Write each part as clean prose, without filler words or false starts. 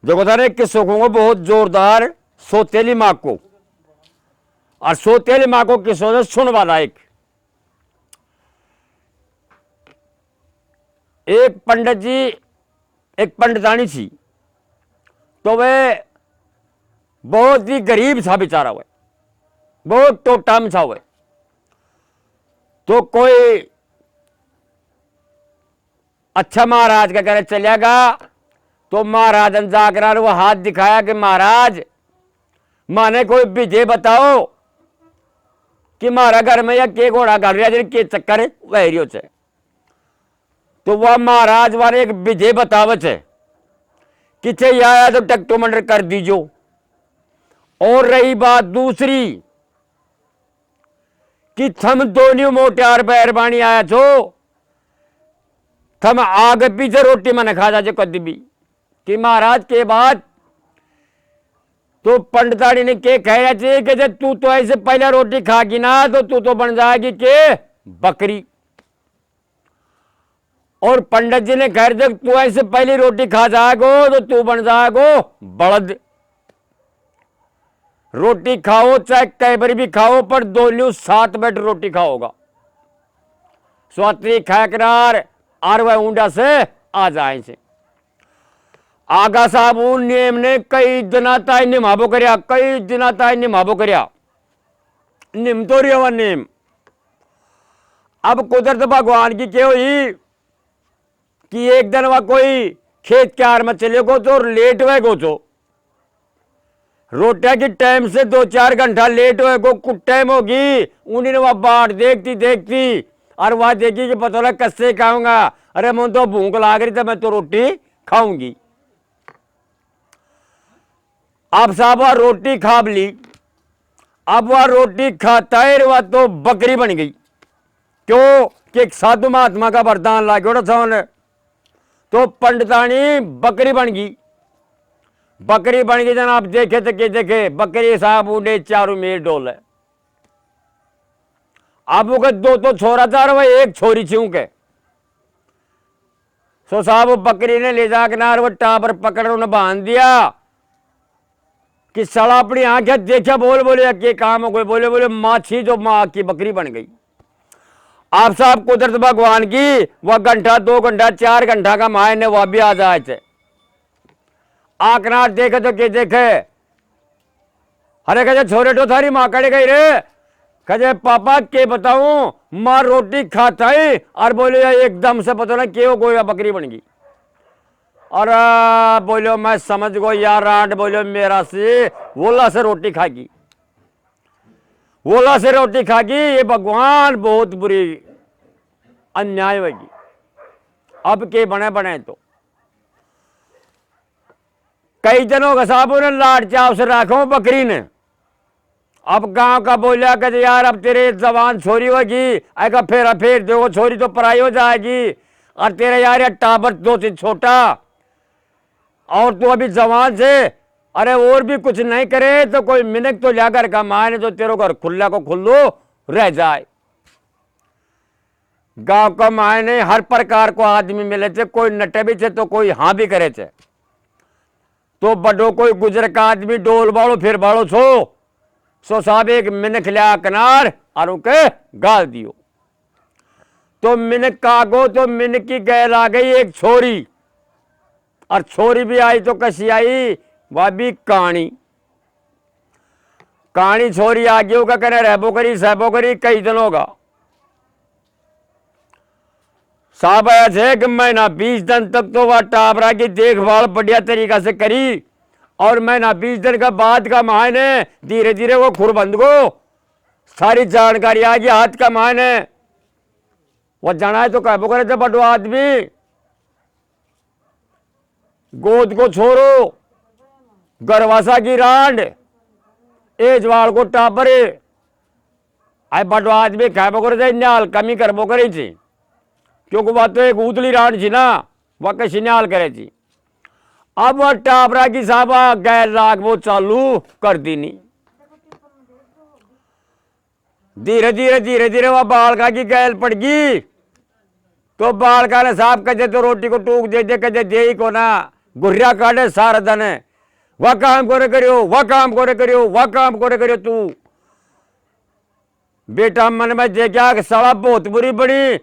देखो था एक किस्सों को बहुत जोरदार सोतेली माँ को और सोतेली माँ को किस्सों ने सुन वाला एक पंडित जी एक पंडितानी थी। तो वह बहुत ही गरीब था बेचारा, वह बहुत टोटा में था वह। तो कोई अच्छा महाराज का करे चलेगा, तो महाराज ने जाकर वो हाथ दिखाया कि महाराज माने कोई विजय बताओ कि मारा घर में या के घोड़ा कर रहा के चक्कर वह से। तो वह महाराज वाले एक विजय बतावत है कि चाहिए आया तो टक्टो मंडर कर दीजो। और रही बात दूसरी कि थम दोनों मोटार बैरबानी आया छो, थम आगे पीछे रोटी मन खा जाए कद भी कि महाराज के बाद। तो पंडितानी ने के कहना चाहिए कि जब तू तो ऐसे पहले रोटी खागी ना तो तू तो बन जाएगी के बकरी। और पंडित जी ने कह जब तू ऐसे पहली रोटी खा जाएगो तो तू बन जाएगो बड़द। रोटी खाओ चाहे कई बार भी खाओ पर दोनों साथ बैठ रोटी खाओगा। स्वात्री खाकर और वह ऊंडा से आ जाए से आगा साहब उन नियम ने कई दिना ताई निभावो करया, कई दिना ताई निभावो करया, निम तो रिया नियम। अब कुदरत भगवान की क्या हुई कि एक दिन वह कोई खेत के आर में चले गो तो लेट हुए गो तो रोटिया की टाइम से 2-4 घंटा लेट हुए गो कुछ टाइम होगी। उन्हें वह बाट देखती देखती और वह देखी कि पता लगा कससे खाऊंगा, अरे मुझे तो भूख लाग रही था मैं तो रोटी खाऊंगी। अब साहब वह रोटी खा ली। अब वह रोटी खाता है वह तो बकरी बन गई। क्यों कि एक साधु महात्मा का वरदान ला गया था उन्हें। तो पंडितानी बकरी बन गई। बकरी बन गई जनाब। देखे तो के देखे बकरी साहब उन्हें चारों मेर डोल है। अब वो दो तो छोरा था और वह एक छोरी थी उनके। सो साहब वो बकरी ने ले जाकर वो टापर पकड़ उन्हें बांध दिया कि सड़ा अपनी आंखें देखा बोल बोले के काम हो गए। बोले बोले माँ थी जो माँ की बकरी बन गई। आप साहब कुदरत भगवान की वह घंटा 2 घंटा 4 घंटा का माए ने वह भी आ जाए थे। आकनार देखे तो के देखे, अरे कहे छोरे तो थारी माँ कड़े गई रे। कहे पापा के बताऊं माँ रोटी खाता है और बोले एकदम से पता नहीं क्यों गोया बकरी बन गई। और बोलो मैं समझ गो यार रांड बोलो मेरा से वोला से रोटी खागी, वोला से रोटी खागी। ये भगवान बहुत बुरी अन्याय होगी। अब के बने बने तो कई जनों का साहब ने लाड चाव से रखो बकरी ने। अब गांव का बोलिया कि यार अब तेरे जवान छोरी होगी, ऐसा फेरा फेर देखो छोरी तो पराई हो जाएगी। और तेरे यार टाबर 2 से छोटा और तू अभी जवान से, अरे और भी कुछ नहीं करे तो कोई मिनट तो जाकर का माने तो तेरे घर खुला को खुल्लो रह जाए। गांव का मायने हर प्रकार को आदमी मिले थे, कोई नटे भी थे तो कोई हाँ भी करे थे। तो बड़ो कोई गुजर का आदमी डोल बाड़ो फिर बाड़ो सो साहब एक मिनख लिया किनार और उनके गाल दियो। तो मिनख कागो तो मिनख की गैल आ गई एक छोरी। और छोरी भी आई तो कैसी आई, वह भी काणी काणी छोरी आ गई का कहने रहबो करी सहबो करी कई दिन होगा। साहब ऐसे कि महीना 20 दिन तक तो वह टाबरा की देखभाल बढ़िया तरीका से करी। और महीना 20 दिन का बाद का मायने धीरे धीरे वो खुरबंद को सारी जानकारी आ गई हाथ का मायने। वह जाना है तो कहबो करे थे बड़ो आदमी गोद को छोड़ो गरवासा की रांड एजवाल को टापरे आए बड़ो आदमी कहबो करे थे न्याल कमी करबो करी थी। क्योंकि वह तो एक उतली रांड थी ना, वह कैसी न्याल करे थी। अब वह टापरा की साहबा गैर राग वो चालू कर दी नहीं। धीरे धीरे वह बालका की गैल पड़ गई। तो बालका ने साहब कहे तो रोटी को टूक दे दे, कहे दे ही को ना, गुर्रिया काटे सारा दिन वह काम करे करियो, वह काम करे करियो, वह काम करे करियो। तू बेटा मन में देखा कि साला बहुत बुरी बड़ी,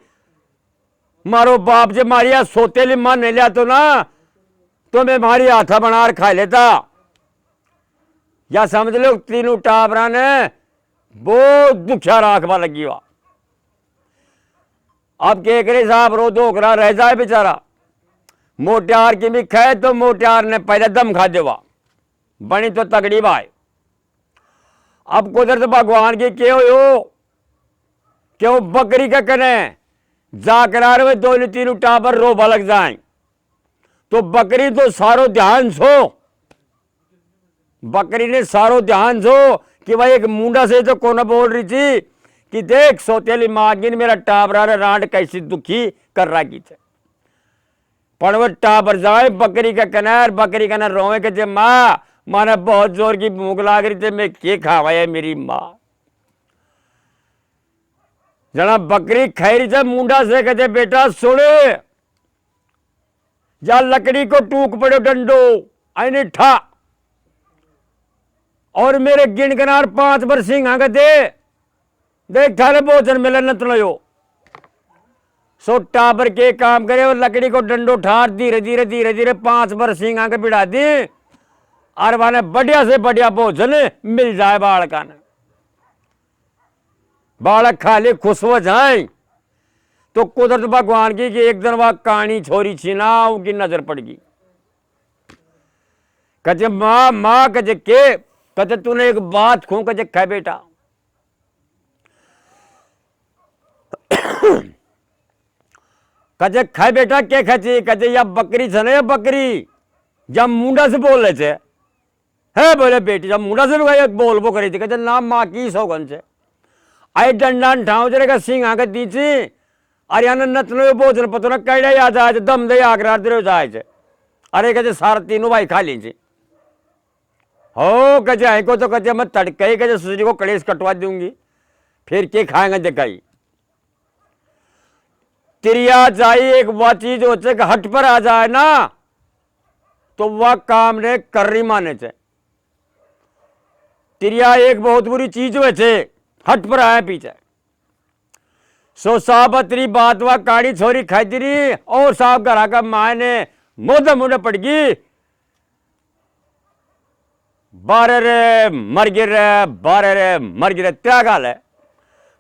मारो बाप जे मारिया सोतेली मन नहीं लिया तो ना तो मैं मारी हाथा बना खा लेता। या समझ लो तीनों टाबरा ने बहुत दुखिया राखवा लगी हुआ। अब के करे साहब रो धोकरा रह जाए बेचारा। मोटियार की भी खे तो मोटियार ने पहले दम खा देवा, बनी तो तगड़ी भाई। अब कुदरत भगवान की क्यों बकरी का कने जाकर वे दो तीनों टाबर रोबा लग जाए तो बकरी तो सारो ध्यान सो, बकरी ने सारो ध्यान सो कि भाई एक मुंडा से तो कोना बोल रही थी कि देख सोतेली मागिन मेरा टाबरा रांड कैसी दुखी कर रहा की थे। पर वो टाबर जाए बकरी का कनार, बकरी का ना रोवे के जे माँ माने बहुत जोर की भूख लाग रही थी, मैं के खावा है मेरी माँ। जना बकरी खैरी से मुंडा से कहते बेटा सुने या लकड़ी को टूक पड़ो डंडो आईने ठा और मेरे गिन कनार 5 बार सिंह आगे दे देख थारे भोजन मिले न तुलो। सो टाबर के काम करे और लकड़ी को डंडो ठार धीरे धीरे धीरे धीरे 5 बार सिंह आगे बिड़ा दी और वाने बढ़िया से बढ़िया भोजन मिल जाए बालका ने। बालक खाली खुश हो जाए तो कुदरत भगवान की कि एक दिन वह कानी छोरी छीना उनकी नजर पड़ गई। कहे माँ माँ कहे के कहे तूने एक बात खू कहे खे बेटा कहे खे बेटा के खची कहे या बकरी छे या बकरी जब मुंडा से बोल रहे थे है बोले बेटी जब मुंडा से भी बोल वो करी थी कहे ना माँ की सौगन से आई डंडा ठाव जरे का सिंह आके दी थी अरे यान नतनो भोजन पतो ना कैडे याद आए दम दे आगरा दे जाए अरे कहे सारा तीनों भाई खा ली हो कहे आई को तो कहे मैं तड़के ही कहे सूजी को कलेश कटवा दूंगी फिर के खाएंगे दिखाई तिरिया जाई एक वह चीज हो हट पर आ जाए ना तो वह काम ने कर रही माने थे। तिरिया एक बहुत बुरी चीज हुए थे हट पर आया पीछे। सो साबतरी बात वह काड़ी छोरी खाई रही और साहब घर का माए ने मोदा मुंडे पड़ गई बारे रे मर गिर बारे रे मर गिर त्या गाल है।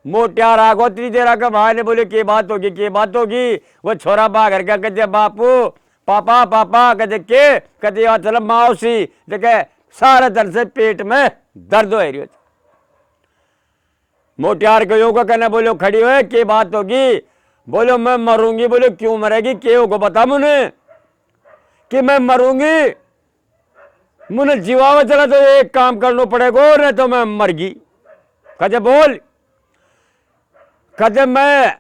मोटियार आगोत्री देरा का भाई ने बोले के बात होगी वो छोरा बागर का कहते बापू पापा पापा कहते कहते चल माओसी देखे सारा दर्द से पेट में दर्द हो रही। मोटियार को योगा कहना बोलो खड़ी हुए के बात होगी बोलो मैं मरूंगी। बोलो क्यों मरेगी के होगा बता मुझे कि मैं मरूंगी मुझे जीवावा चला तो एक काम करना पड़ेगा नहीं तो मैं मर गई। कहे बोल कहे मैं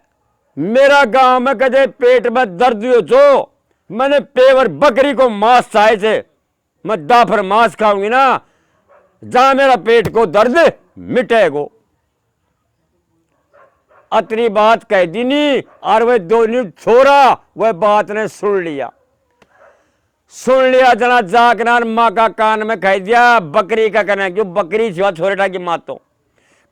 मेरा गांव में कहे पेट में दर्द हो जो मैंने पेवर बकरी को मांस चाहे थे मैं दाफर मांस खाऊंगी ना जहां मेरा पेट को दर्द मिटेगो। अतनी बात कह दी नहीं और वह दोनों छोरा वह बात ने सुन लिया जना जाकनार माँ का कान में कह दिया बकरी का कहना क्यों बकरी छिवा छोरेटा की माँ तो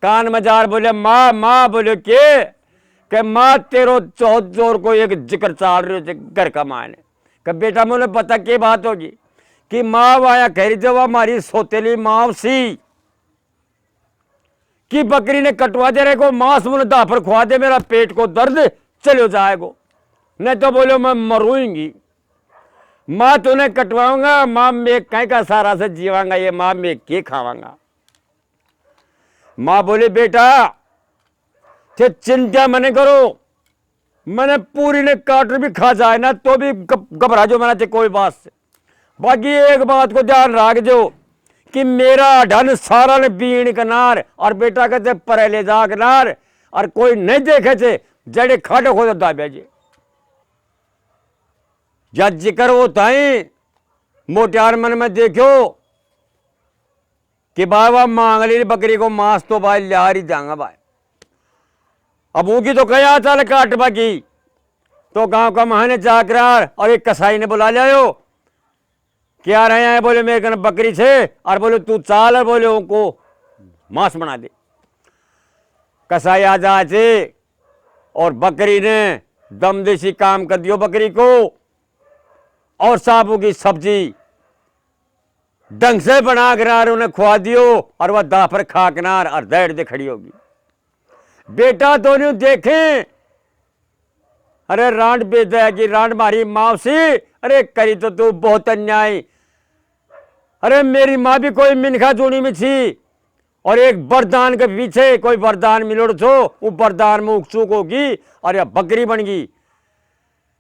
कान में जार बोले माँ माँ बोले के माँ तेरो चौथ जोर को एक जिक्र चाल रही घर का माँ ने कहा बेटा मुझे पता क्या बात होगी कि माँ वाया कह रही थी वह हमारी सोतेली माँ सी कि बकरी ने कटवा दे रहे को मांस मुझे दाफर खुआ दे मेरा पेट को दर्द चलो जाएगो नहीं तो बोलो मैं मरूंगी। माँ तूने कटवाऊंगा माँ मैं कहीं का सारा से जीवांगा ये माँ मैं के खावांगा। माँ बोले बेटा थे चिंता मने करो मैंने पूरी ने काटर भी खा जाए ना तो भी घबरा जो मैंने कोई बात से। बाकी एक बात को ध्यान रख जो कि मेरा ढन सारा ने बीण कनार और बेटा कहते परे ले जा कनार और कोई नहीं देखे थे जड़े खाटे खोद दाबे जी जब जिक्र होता है मोटियार मन में देखो कि बाबा मांग ली बकरी को मांस तो भाई लिया ही जाऊंगा भाई। अब उनकी तो कया चल काटवा की तो गांव का महाने जाकर और एक कसाई ने बुला लिया क्या रहे हैं? बोले मेरे कन बकरी छे, और बोले तू चाल, और बोले उनको मांस बना दे। कसाई आ जाए और बकरी ने दम देसी काम कर दियो बकरी को, और साबू की सब्जी ढंग से बना कर उन्हें खुआ दियो, और वह दाह पर खा किनार और दैड़ दे खड़ी होगी। बेटा दोनों देखे, अरे रांड बेदा की रांड मारी मावसी, अरे करी तो तू बहुत अन्याय। अरे मेरी माँ भी कोई मिनखा जोड़ी में थी, और एक वरदान के पीछे कोई वरदान मिलोड़ छो, वो वरदान में उकसूक होगी और यह बकरी बन गई।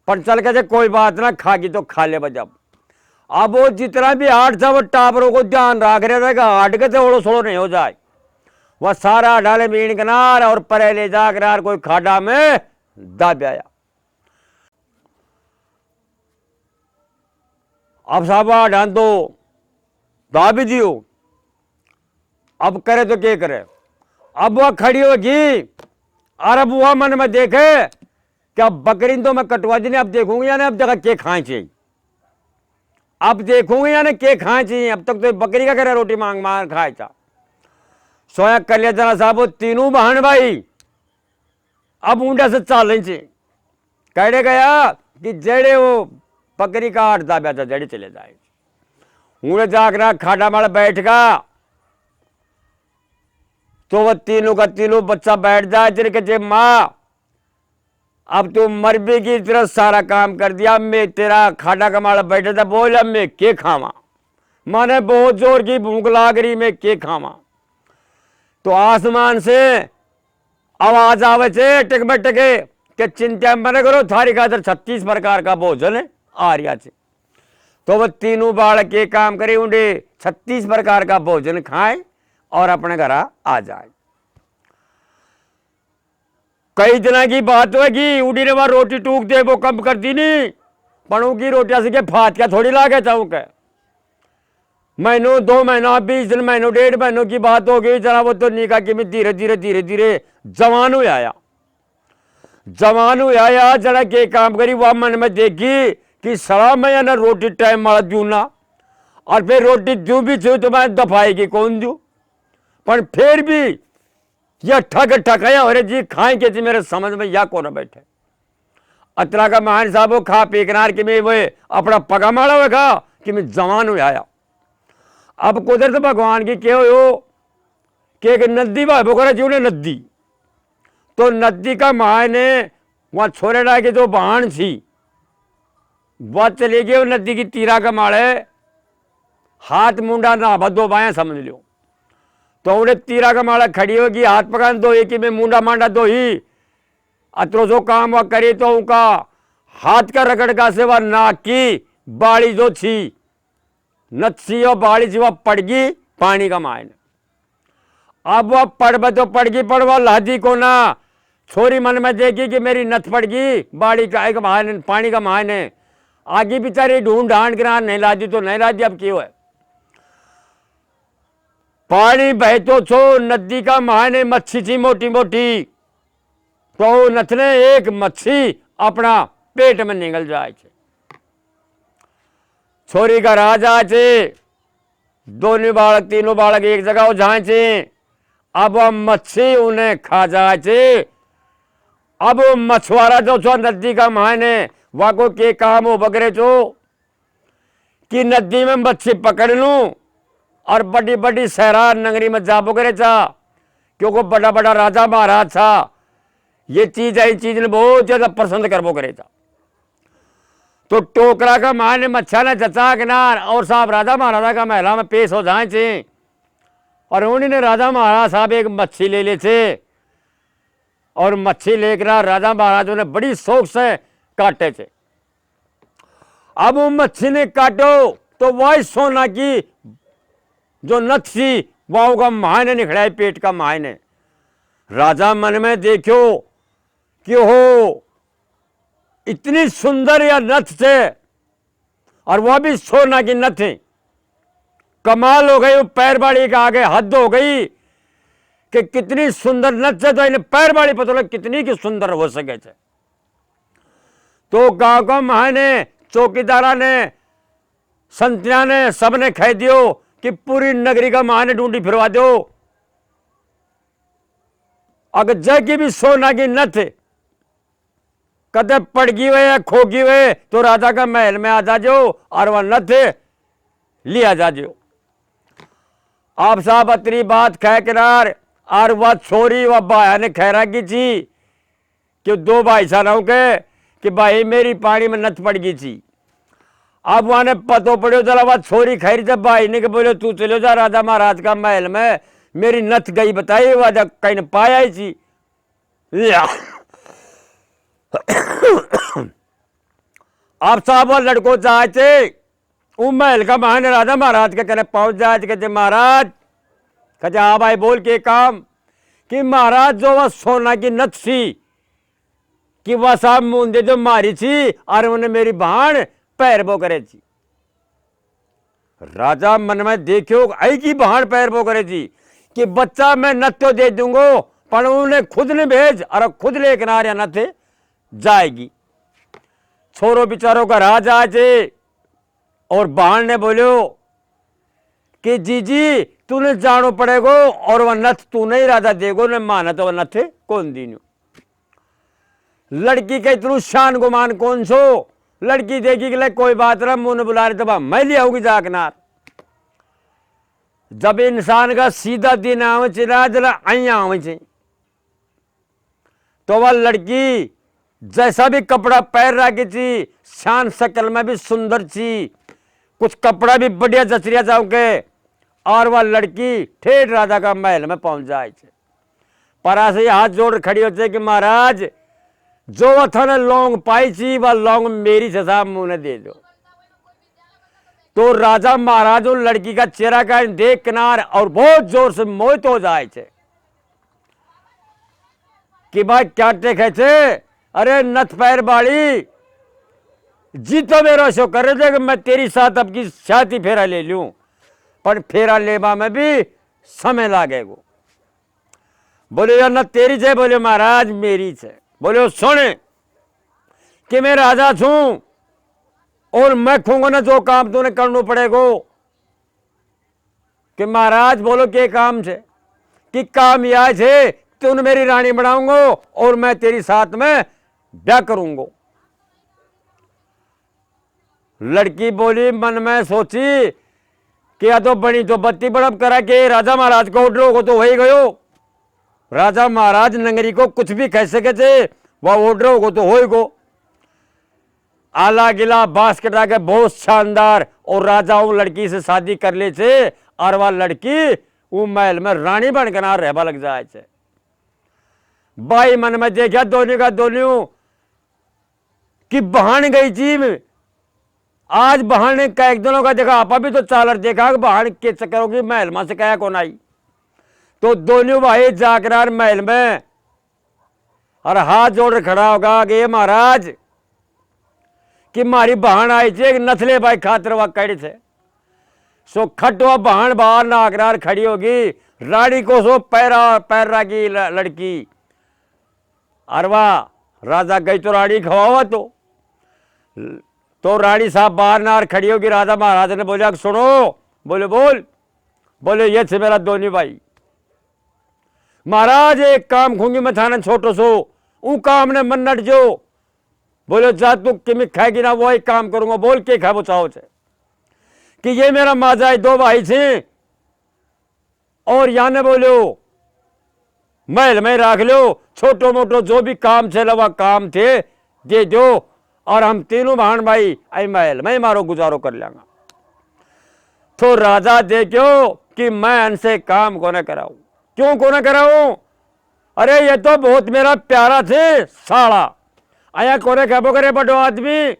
पर चल के कोई बात ना, खागी तो खा ले बजब। अब वो जितना भी हाट था वो टापरों को ध्यान रख रहे थे, हाट के थोड़ो थोड़ो नहीं हो जाए। वह सारा डाले मीन किनार और परे ले जाकर कोई खाडा में दाब आया। अब साहबा डाल दो दाबी दियो, अब करे तो क्या करे। अब वह खड़ी होगी, और अब वह मन में देखे कि अब बकरी तो मैं कटवा दी, अब देखूंगी यानी अब जगह के खाए चाहिए, अब देखूंगी यानी के खाए चाहिए। अब तक तो बकरी का करे रोटी मांग मांग खाए था। सोया कर लिया जरा साहब, तीनों बहन भाई अब ऊंडा से चाल रही कहने गया कि जेड़े वो बकरी का आठ दाब्या था, जेड़े चले जाए। ऊँडे जाकर खाडा माल बैठ गा, तो वह तीनों का तीनों बच्चा बैठ जाए। जिनके जे माँ अब तू मरबी की तरह सारा काम कर दिया, मैं तेरा खाडा का माल बैठा था, बोल अब मैं के खावा, माने बहुत जोर की भूख लाग रही, मैं के खावा। तो आसमान से आवाज आवे छे टिक टके के चिंता मत करो, थारी खातर 36 प्रकार का भोजन आ रहा है। तो वह तीनों बालक के काम करे, उन्हें 36 प्रकार का भोजन खाए और अपने घर आ जाए। कई दिना की बात होगी, उड़ी ने वहां रोटी टूक दे वो कम कर दी नहीं, पणों की रोटियां से के फात क्या थोड़ी लागे चाहूं के। महीनों 2 महीना 20 दिन महीनों 1.5 महीनों की बात हो गई। जरा वो तो निका कि मैं धीरे धीरे धीरे धीरे जवान हो आया। जवान हो आया, जरा के काम करी, वह मन में देखी कि सड़ा मैं ना रोटी टाइम मारा दू ना, और फिर रोटी दू भी छू तो मैं दफाएगी कौन दू, पर फिर भी यह ठग ठकाया हो रहे जी खाएंगे जी, मेरे समझ में या कौन बैठे। अतरा का महान साहब वो खा पी किनार कि मैं वो अपना पगा मारा हुआ कि मैं जवान हो आया। अब कुदरत तो भगवान की क्या हो कि एक नदी भाई करे जी उन्हें नदी, तो नदी का माँ ने वहां छोरे डाल के जो बहान थी वह चले गए नदी की तीरा का माड़े, हाथ मुंडा ना बदो बाया समझ लो। तो उन्हें तीरा का माड़ा खड़ी होगी, हाथ पकान दो एक में मुंडा मांडा दो ही, अतरो जो काम वह करे तो उनका हाथ का रगड़ का से वह नाक की बाड़ी जो थी नत्सी और बाड़ी थी वह पड़ गई पानी का मायने। अब वह पड़ तो पड़ गई, पड़ वह लादी को ना छोरी मन में देखी कि मेरी नथ पड़ गई बाड़ी का एक मायने पानी का मायने। आगे बेचारी ढूंढ ढांड गिरा नहीं लादी तो नहीं लादी, अब क्यों है पानी बहतो छो नदी का मायने मच्छी थी मोटी मोटी, तो नथने एक मच्छी अपना पेट में निकल जाए छे। छोरी का राजा छे, दोनों बालक तीनों बालक एक जगह हो जाए छे। अब वह मच्छी उन्हें खा जाए छे। अब मछुआरा जो छो नदी का मायने वह को के काम हो बगरे छो कि नदी में मच्छी पकड़ लूं और बड़ी बड़ी शहरा नगरी में जा बगरे था, क्योंकि बड़ा बड़ा राजा महाराज था, ये चीज आई चीज ने बहुत ज्यादा पसंद कर वो करे था। तो टोकरा का मायने मच्छा ने जचा किनार और साहब राजा महाराजा का महिला में पेश हो जाए थे, और उन्होंने राजा महाराज साहब एक मच्छी ले ले थे, और मच्छी लेकर राजा महाराजों ने बड़ी शौक से काटे थे। अब वो मच्छी ने काटो तो वही सोना की जो नथ थी वह का मायने निकला पेट का मायने। राजा मन में देखो कि हो इतनी सुंदर या नथ थे, और वह भी सोना की नथ थी। कमाल हो गई, वो पैरबाड़ी के आगे हद हो गई कि कितनी सुंदर नथ से, तो इन्हें पैरबाड़ी पता लगा कितनी की सुंदर हो सके थे। तो गांव का मायने चौकीदारा ने संतरिया ने सबने कह दियो कि पूरी नगरी का मां ने ढूंढी फिरवा दो। अगर जगी भी सोना की नथ कदे पड़गी हुए या खोगी हुए तो राजा का महल में आ जाजो और वह नथ लिया जाजो। आप साहब अतरी बात कह किनार और वह छोरी वह भाया ने खैरा की थी कि दो भाई सालों के कि भाई मेरी पानी में नथ पड़ गई थी। अब वहां ने पतो पड़ो चला वह छोरी खैरी जब भाई ने बोले तू चलो जा राजा महाराज का महल में मेरी नथ गई बताई वह जब कहीं पाया ही थी। आप साहब वह लड़को चाहते वो महल का महान राजा महाराज के कहने पहुंच जाए कहते महाराज कहते हाँ भाई बोल के काम कि महाराज जो वह सोना की नथ थी कि वह साहब मुंदे जो मारी थी और उन्हें मेरी बहन पैर बो करे थी। राजा मन में देखियो आई की बहन पैर बो करे थी कि बच्चा मैं नथ तो दे दूंगो पर उन्हें खुद ने भेज और खुद लेकर आ रहा नथ जाएगी। छोरो बिचारों का राज आए और बहन ने बोलो कि जीजी तूने जानो पड़ेगो और वह नथ तू नहीं राजा देगो ने माना तो वह नथ कौन दीनो। लड़की के इतनु शान गुमान कौन सो लड़की देखी कि कोई बात ना मुंह ने बुला रहे तो मैं लिया होगी जाकनार। जब इंसान का सीधा दिन आवे चिरा जला आई आवे तो वह लड़की जैसा भी कपड़ा पैर रखी थी शान शकल में भी सुंदर थी कुछ कपड़ा भी बढ़िया जचरिया जाओ के और वह लड़की ठेठ राजा का महल में पहुंच जाए परा से हाथ जोड़ खड़ी होते कि महाराज जो वह था लौंग पाई थी वह लौंग मेरी से साहब मुंह ने दे दो। तो राजा महाराज उन लड़की का चेहरा का देख किनार और बहुत जोर से मोहित हो जाए कि भाई क्या टेक है अरे नथ पैर बाड़ी जी तो मेरा शो कर रहे थे कि मैं तेरी साथ अब की छाती फेरा ले लूं पर फेरा लेबा में भी समय लागेगा। बोले यार न तेरी से बोले महाराज मेरी से बोले सुने कि मैं राजा छूं और मैं खूंगा ना जो काम तूने करना पड़ेगा। कि महाराज बोलो के काम से कि काम यह है तूने मेरी रानी बनाऊंगा और मैं तेरी साथ में ब्याह करूंगा। लड़की बोली मन में सोची कि या तो बनी तो बत्ती बड़ब करा के राजा महाराज को ऑर्डर होगा तो हो ही गयो। राजा महाराज नंगरी को कुछ भी कह सके थे वह ऑर्डर होगा तो हो ही गो। आला गिला बांस कटा के बहुत शानदार और राजा वो लड़की से शादी कर ले थे और वह लड़की वो महल में रानी बनकर रहबा लग जाए थे। भाई मन में देखा दोनों का दोनों कि बहन गई थी आज बहन ने कई दिनों का देखा आपा भी तो चालर देखा कि बहन के चक्कर होगी महल में से कया कौन आई। तो दोनों भाई जाकर महल में और हाथ जोड़ खड़ा होगा कि महाराज कि मारी बहन आई थी नथले भाई खातर वह कड़ी थे सो खटवा बहन बाहर नाकरार खड़ी होगी रानी को सो पैरा की लड़की अरवा राजा गई तो रानी खवावा तो रानी साहब बाहर नार खड़ी होगी। राजा महाराज ने बोला सुनो बोले बोले ये थे मेरा दोनों भाई महाराज एक काम खूंगी मैं थाना छोटो सो ऊ काम ने मन नट जो बोले जा तू किमी खाएगी ना वही काम करूंगा बोल के खा चाहो से कि ये मेरा माजाई दो भाई थे और याने बोलो महल में रख लो छोटो मोटो जो भी काम थे वह काम थे दे दो और हम तीनों बहन भाई आई महल में मारो गुजारो कर लेंगे। तो राजा देखो कि मैं इनसे काम को न कराऊं क्यों को न कराऊं अरे ये तो बहुत मेरा प्यारा थे साड़ा आया कोने कहबो करे बड़ो आदमी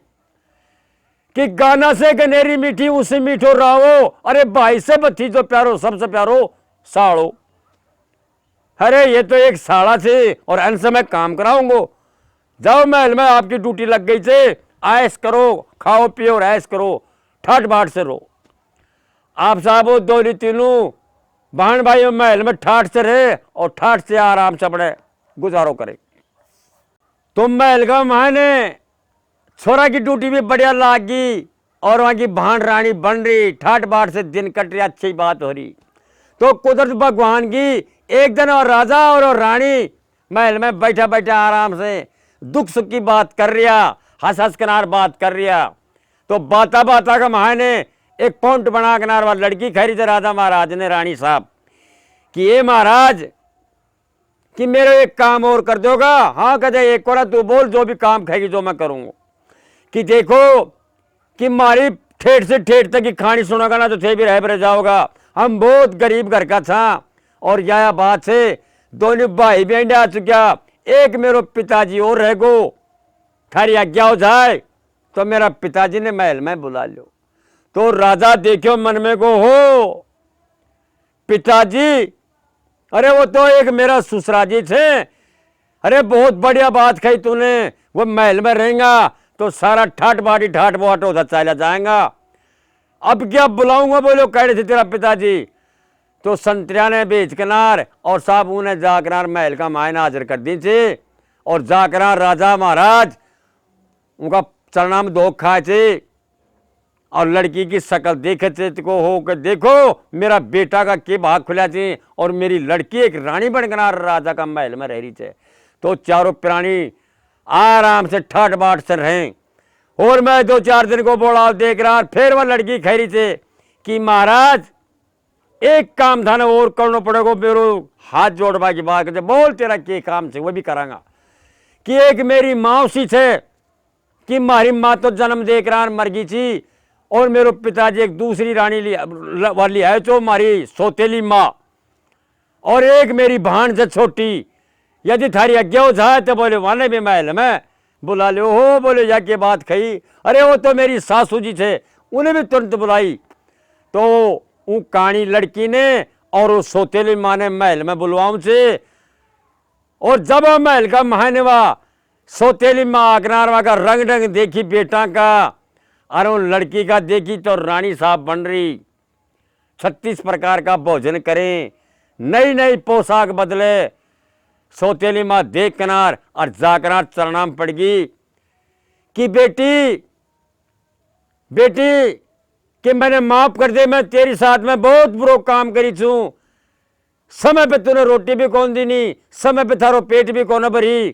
कि गाना से गनेरी मीठी उसे मीठो रावो अरे भाई से बत्ती तो प्यारो सबसे प्यारो साड़ो। अरे ये तो एक साड़ा थे और इनसे मैं काम कराऊंगा जाओ महल में आपकी ड्यूटी लग गई थे ऐश करो खाओ पियो और ऐश करो ठाट बाट से रो। आप साहब दोनों तीनों बहन भाई महल में ठाट से रहे और ठाट से आराम से अपने गुजारो करे। तो महल का माने छोरा की ड्यूटी भी बढ़िया लागी और वहां की भांड रानी बन रही, ठाट बाट से दिन कट रही, अच्छी बात हो रही। तो कुदरत भगवान की एक दिन और राजा और रानी महल में बैठा बैठा आराम से दुख सुख की बात कर रिया, हंस हंस किनार बात कर रिया। तो बाता बाता का महाने एक पॉइंट बना किनार वाली लड़की खरी थे राजा महाराज ने रानी साहब कि ये महाराज कि मेरे एक काम और कर दोगा। हाँ कहते एक कोड़ा तू बोल, जो भी काम कहेगी जो मैं करूंगा। कि देखो कि मारी ठेठ से ठेठ तक की कहानी सुनोगा ना तो थे भी रह जाओगा। हम बहुत गरीब घर का था और यह बात से दोनों भाई बहन आ चुका, एक मेरे पिताजी और रह गो, थारी आज्ञा हो जाए तो मेरा पिताजी ने महल में बुला लो। तो राजा देखो मन में को हो पिताजी, अरे वो तो एक मेरा ससुरा जी थे, अरे बहुत बढ़िया बात कही तूने, वो महल में रहेगा तो सारा ठाट बाट होता चला जाएगा। अब क्या बुलाऊंगा बोलो, कह रहे थे तेरा पिताजी। तो संतरिया ने बेच किनार और साहब उन्हें जाकर महल का मायना हाजिर कर दी थे और जाकर राजा महाराज उनका चरणाम धो खाए थे और लड़की की शक्ल देखे थे को हो के देखो मेरा बेटा का के भाग खुला थे और मेरी लड़की एक रानी बनकर राजा का महल में रह रही थे। तो चारों प्राणी आराम से ठाट बाट से रहे और मैं 2-4 दिन को बोला देख रहा, फिर वह लड़की खैरी थे कि महाराज एक काम था ना और करना पड़ेगा, मेरे हाथ जोड़वा की बात करते बोल तेरा के काम से वो भी करांगा। कि एक मेरी मौसी थे कि हमारी माँ तो जन्म देख रहा मर गई थी और मेरे पिताजी एक दूसरी रानी वाली है जो हमारी सौतेली माँ, और एक मेरी भाण से छोटी, यदि थारी आज्ञा हो जाए तो बोले वाने भी महल में बुला ले हो। बोले जाके बात कही, अरे वो तो मेरी सासू जी थे, उन्हें भी तुरंत बुलाई। तो वो कानी लड़की ने और उस सौतेली माँ ने महल में बुलवाऊं से, और जब महल का महानवा सौतेली माँ अकनारवा का रंग ढंग देखी बेटा का और उन लड़की का देखी तो रानी साहब बन रही, 36 प्रकार का भोजन करें, नई नई पोशाक बदले। सौतेली माँ देख किनार और जाकर चरणाम पड़ गई कि बेटी बेटी कि मैंने माफ कर दे, मैं तेरे साथ में बहुत बुरा काम करी छू, समय पे तूने रोटी भी कौन दी नहीं, समय पे थारो पेट भी कौन भरी,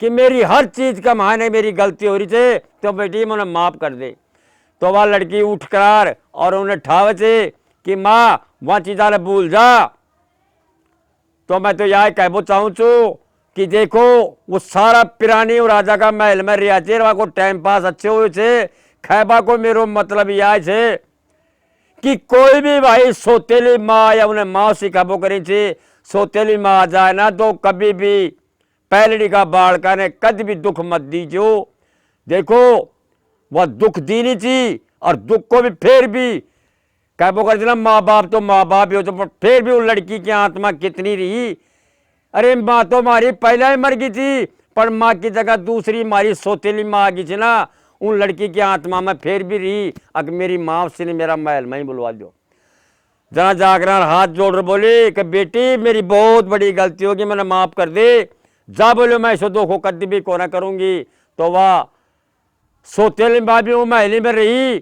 कि मेरी हर चीज का माने मेरी गलती हो रही थे, तो बेटी मैंने माफ कर दे। तो वह लड़की उठ कर और उन्हें ठावे थे कि माँ वह चीज़ा भूल जा। तो मैं तो यह कहना चाहूँ छू कि देखो वो सारा पिरानी और राजा का महल में रिया थे, वहाँ को टाइम पास अच्छे हुए थे। खैबा को मेरो मतलब यह थे कि कोई भी भाई सौतेली माँ या उन्हें माँ से काबू करी थी, सौतेली माँ आ जाए ना तो कभी भी पहलड़ी का बालका ने कभी भी दुख मत दीजो। देखो वह दुख दी नहीं थी और दुख को भी फिर भी काबू कर देना। माँ बाप तो माँ बाप ही हो, तो फिर भी वो लड़की की आत्मा कितनी रही, अरे माँ तो हमारी पहले ही मर गई थी, पर माँ की जगह दूसरी हमारी सौतेली माँ आ गई थी ना, उन लड़की की आत्मा में फिर भी रही। अगर मेरी माँ से ने मेरा महल में ही बुलवा दो। जरा जाकर हाथ जोड़ बोले कि बेटी मेरी बहुत बड़ी गलती होगी, मैंने माफ कर दे, जा बोलो मैं इसे धोखो कभी भी को ना करूंगी। तो वह सौतेली माँ भी वो महली में रही।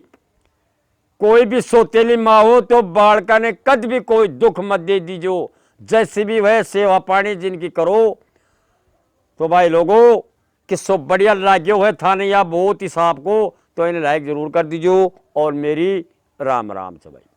कोई भी सौतेली माँ हो तो बालका ने कद भी कोई दुख मत दे दीजो, जैसे भी वह सेवा पानी जिनकी करो। तो भाई लोगों किसो बढ़िया लाग्यो है थाने या बहुत ही साहब को तो इन्हें लाइक जरूर कर दीजिए और मेरी राम राम से भाई।